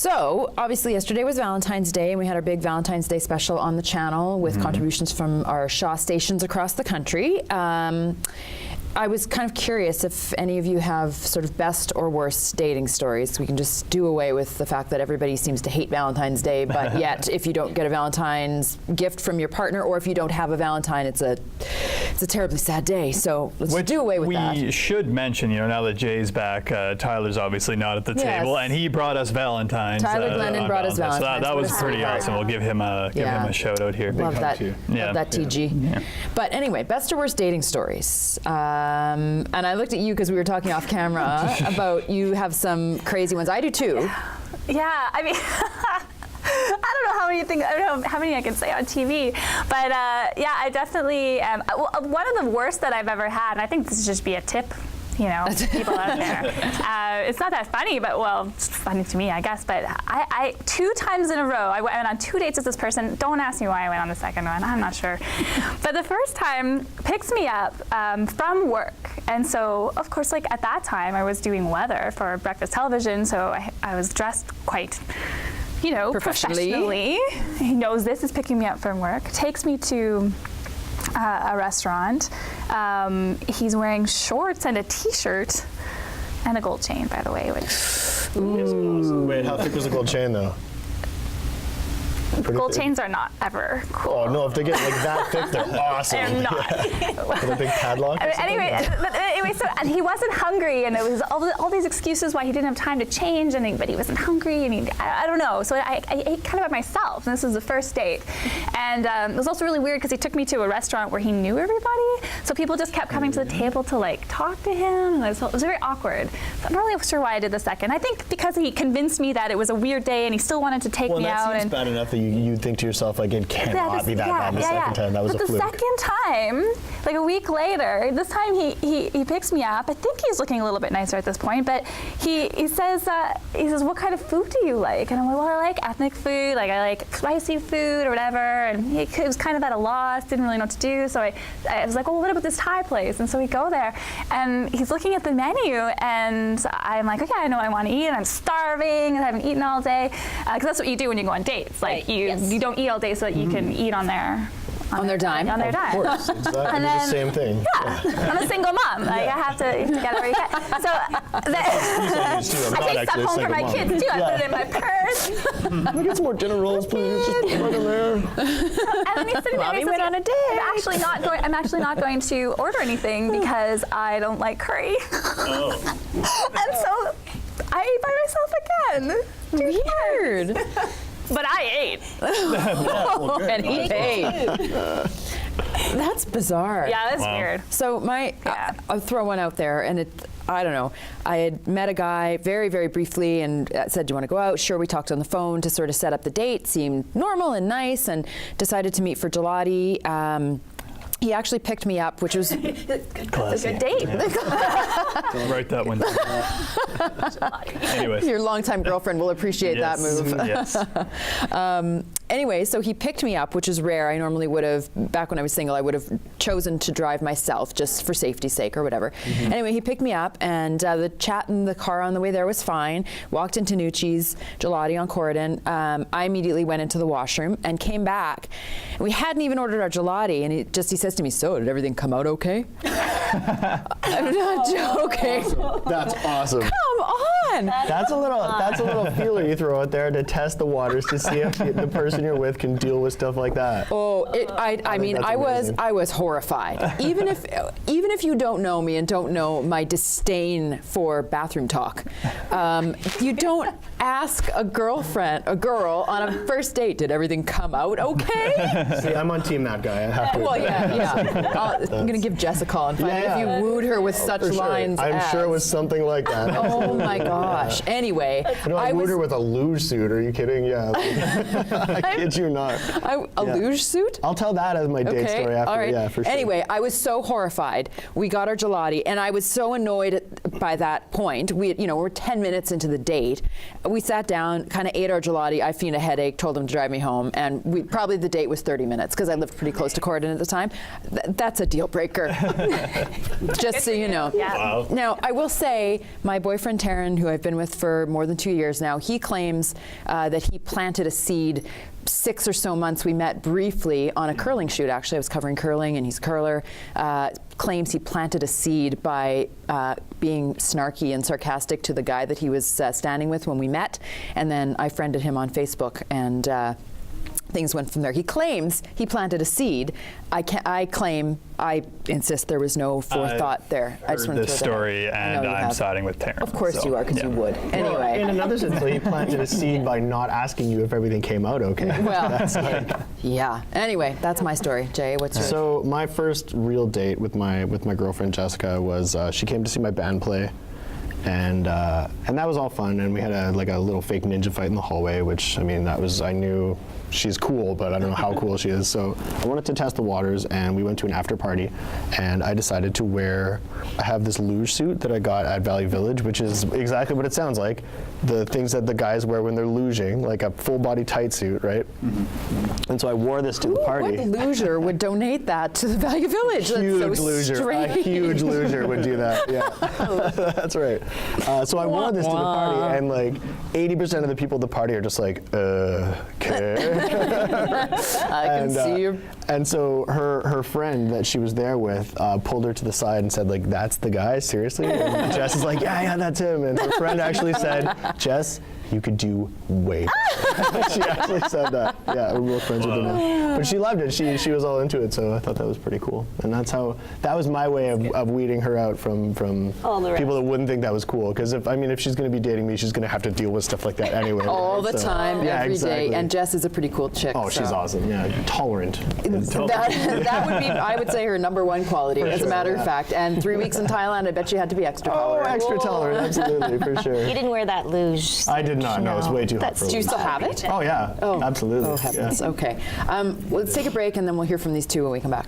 So, obviously, yesterday was Valentine's Day, and we had our big Valentine's Day special on the channel with contributions from our Shaw stations across the country. I was kind of curious if any of you have sort of best or worst dating stories. We can just do away with the fact that everybody seems to hate Valentine's Day, but yet if you don't get a Valentine's gift from your partner, or if you don't have a Valentine, it's a terribly sad day. So let's do away with that. We should mention, now that Jay's back, Tyler's obviously not at the table, and he brought us Valentine's. Tyler Glennon brought us Valentine's. So that was pretty awesome. We'll give him a shout out here. Love that. Love that, TG. Yeah. But anyway, best or worst dating stories. And I looked at you because we were talking off camera about you have some crazy ones. I do too. Yeah, I mean, I don't know how many I can say on TV, but yeah, I definitely one of the worst that I've ever had, and I think this should just be a tip, people out there. It's not that funny, but well, it's funny to me, I guess. But I 2 times in a row, I went on 2 dates with this person. Don't ask me why I went on the second one. I'm not sure. But the first time picks me up from work. And so, of course, like at that time, I was doing weather for breakfast television. So I was dressed quite, professionally. He knows this is picking me up from work. Takes me to a restaurant. He's wearing shorts and a t-shirt and a gold chain, by the way. Wait, how thick was the gold chain, though? Gold chains are not ever cool. Oh no, if they get like that thick, they're awesome. They're not. With a big padlock? Anyway, so and he wasn't hungry, and there was all these excuses why he didn't have time to change, but he wasn't hungry, and I don't know. So I ate kind of by myself, and this was the first date. And it was also really weird because he took me to a restaurant where he knew everybody, so people just kept coming to the table to like talk to him, and it was very awkward. So I'm not really sure why I did the second. I think because he convinced me that it was a weird day, and he still wanted to take me out. That seems bad enough that you think to yourself, like, it cannot be that bad the second time. That was a fluke. But the second time, like a week later, this time he picks me up. I think he's looking a little bit nicer at this point, but he says, what kind of food do you like? And I'm like, well, I like ethnic food, like I like spicy food or whatever. And he was kind of at a loss, didn't really know what to do. So I was like, well, what about this Thai place? And so we go there, and he's looking at the menu, and I'm like, okay, I know what I want to eat, and I'm starving, and I haven't eaten all day, because that's what you do when you go on dates. Like you don't eat all day so that you can eat on their dime. On their dime. Of course, exactly. And then, the same thing. Yeah, I'm a single mom. Like, I have to get it right. So I take stuff home for my kids too. I put it in my purse. Can I get some more dinner rolls, please? Just put them in there. And then he's sitting there. Mommy went on a date. I'm actually not going to order anything because I don't like curry. Oh. And so I ate by myself again. Weird. But I ate. And he paid. That's bizarre. Yeah, that's weird. So I'll throw one out there, and I don't know. I had met a guy very, very briefly and said, do you want to go out? Sure, we talked on the phone to sort of set up the date. Seemed normal and nice, and decided to meet for gelati. He actually picked me up, which was a good date. Yeah. Write that one down. Anyways. Your longtime girlfriend will appreciate that move. Yes. Anyway, so he picked me up, which is rare. I normally would have, back when I was single, I would have chosen to drive myself just for safety's sake or whatever. Mm-hmm. Anyway, he picked me up, and the chat in the car on the way there was fine. Walked into Nucci's Gelati on Corridon. I immediately went into the washroom and came back. And we hadn't even ordered our gelati, and he says to me, so did everything come out okay? I'm not joking. That's awesome. Come on. That's a little feeler you throw out there to test the waters to see if the person you're with can deal with stuff like that. Oh, I was horrified. Even if you don't know me and don't know my disdain for bathroom talk, you don't ask a girl on a first date, did everything come out okay? See, I'm on team that guy. I have to. Well, yeah. I'm gonna give Jess a call and find out if you wooed her with such lines. I'm sure it was something like that. Oh my gosh. Anyway, I wooed her with a luge suit. Are you kidding? Yeah. I kid you not. A luge suit? I'll tell that as my date story after. All right. Yeah, for sure. Anyway, I was so horrified. We got our gelati, and I was so annoyed by that point. We're 10 minutes into the date. We sat down, kind of ate our gelati. I feigned a headache, told him to drive me home, and probably the date was 30 minutes because I lived pretty close to Corydon at the time. That's a deal breaker. Just so you know. Yeah. Wow. Now, I will say, my boyfriend Taryn, who I've been with for more than 2 years now, he claims that he planted a seed 6 or so months. We met briefly on a curling shoot. Actually, I was covering curling, and he's a curler. Claims he planted a seed by being snarky and sarcastic to the guy that he was standing with when we met. And then I friended him on Facebook, and things went from there. He claims he planted a seed. I insist there was no forethought there. I just Heard want to this throw that out. story, and I'm siding with Taryn. Of course you are, because you would. Well, Anyway. in another sense, he planted a seed by not asking you if everything came out okay. Well, yeah. Anyway, that's my story. Jay, what's yours? So my first real date with my girlfriend Jessica was she came to see my band play, and that was all fun. And we had a little fake ninja fight in the hallway, which I knew she's cool, but I don't know how cool she is. So I wanted to test the waters, and we went to an after party, and I decided to I have this luge suit that I got at Valley Village, which is exactly what it sounds like. The things that the guys wear when they're luging, like a full body tight suit, right? Mm-hmm. And so I wore this to the party. What luger would donate that to the Value Village? Huge luger. Strange. A huge luger would do that, yeah. That's right. So I wore this to the party, and 80% of the people at the party are just like, okay. I can see you. And so her friend that she was there with pulled her to the side and said, that's the guy, seriously? And Jess is like, yeah, that's him. And her friend actually said, Jess, you could do way better. She actually said that. Yeah, we're real friends with her now. But she loved it. She was all into it, so I thought that was pretty cool. And that was my way of weeding her out from people that wouldn't think that was cool. Because if she's going to be dating me, she's going to have to deal with stuff like that anyway. All the time, yeah, every exactly. day. And Jess is a pretty cool chick. Oh, she's awesome. Yeah, tolerant. That would be, I would say, her number one quality, as a matter of fact. And 3 weeks in Thailand, I bet she had to be extra tolerant. Oh, extra tolerant, absolutely, for sure. You didn't wear that luge. I did not. No, it's way too hot for Do you luge. still have it? Oh, yeah. Oh. Absolutely. Oh, heavens. Yeah. Okay. Let's take a break, and then we'll hear from these two when we come back.